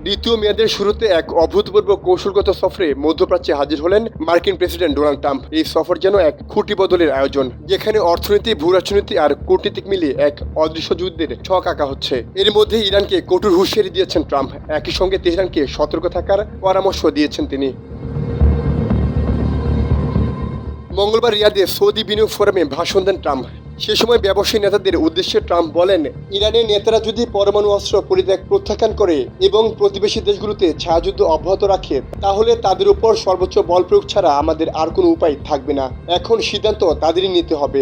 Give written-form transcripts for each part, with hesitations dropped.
দ্বিতীয় মেয়াদের শুরুতে এক অভূতপূর্ব কৌশলগত সফরে মধ্যপ্রাচ্যে হাজির হলেন মার্কিন প্রেসিডেন্ট ডোনাল্ড ট্রাম্প। এই সফর যেন এক খুঁটি বদলের আয়োজন, যেখানে অর্থনীতি, ভূরাজনীতি আর কূটনীতিক মিলিয়ে এক অদৃশ্য যুদ্ধের ছক আঁকা হচ্ছে। এর মধ্যে ইরানকে কঠোর হুঁশিয়ারি দিয়েছেন ট্রাম্প, একই সঙ্গে তেহরানকে সতর্ক থাকার পরামর্শ দিয়েছেন তিনি। মঙ্গলবার রিয়াদে সৌদি বিনিয়োগ ফোরামে ভাষণ দেন ট্রাম্প। সে সময় ব্যবসায়ী নেতাদের উদ্দেশ্যে ট্রাম্প বলেন, ইরানের নেতারা যদি পরমাণু অস্ত্র পরিত্যাগ প্রত্যাখ্যান করে এবং প্রতিবেশী দেশগুলোতে ছায়াযুদ্ধ অব্যাহত রাখে, তাহলে তাদের উপর সর্বোচ্চ বল প্রয়োগ ছাড়া আমাদের আর কোনো উপায় থাকবে না। এখন সিদ্ধান্ত তাদেরই নিতে হবে।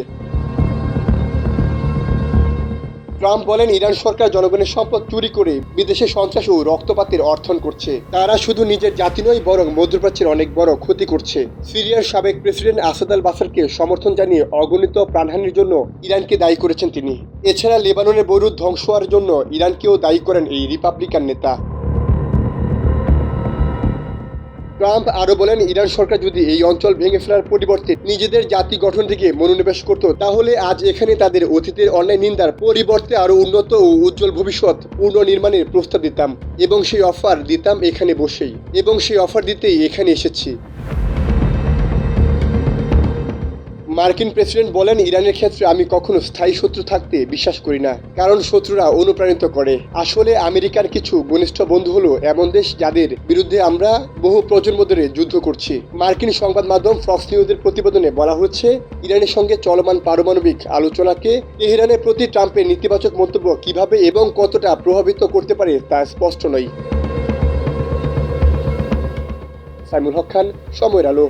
ট্রাম্প বলেন, ইরান সরকার জনগণের সম্পদ চুরি করে বিদেশে সন্ত্রাস ও রক্তপাতের অর্থন করছে। তারা শুধু নিজের জাতি নয়, বরং মধ্যপ্রাচ্যের অনেক বড় ক্ষতি করছে। সিরিয়ার সাবেক প্রেসিডেন্ট আসাদ আল বাশারকে সমর্থন জানিয়ে অগণিত প্রাণহানির জন্য ইরানকে দায়ী করেছেন তিনি। এছাড়া লেবাননের বৈরুত ধ্বংস হওয়ার জন্য ইরানকেও দায়ী করেন এই রিপাবলিকান নেতা। ট্রাম্প আরও বলেন, ইরান সরকার যদি এই অঞ্চল ভেঙে ফেলার পরিবর্তে নিজেদের জাতি গঠন থেকে মনোনিবেশ করত, তাহলে আজ এখানে তাদের অতীতের অন্যায় নিন্দার পরিবর্তে আরও উন্নত ও উজ্জ্বল ভবিষ্যৎ পুনর্নির্মাণের প্রস্তাব দিতাম, এবং সেই অফার দিতেই এখানে এসেছি। মার্কিন প্রেসিডেন্ট বলেন, ইরানের ক্ষেত্রে আমি কখনো স্থায়ী শত্রু থাকতে বিশ্বাস করি না, কারণ শত্রুরা অনুপ্রাণিত করে। আসলে আমেরিকার কিছু ঘনিষ্ঠ বন্ধু হলো এমন দেশ যাদের বিরুদ্ধে আমরা বহু প্রজন্ম ধরে যুদ্ধ করছি। মার্কিন সংবাদ মাধ্যম ফক্স নিউজের প্রতিবেদনে বলা হচ্ছে, ইরানের সঙ্গে চলমান পারমাণবিক আলোচনাকে তেহরানের প্রতি ট্রাম্পের নেতিবাচক মন্তব্য কিভাবে এবং কতটা প্রভাবিত করতে পারে তা স্পষ্ট নয়। সাইমুল হক খান, সময়ের আলো।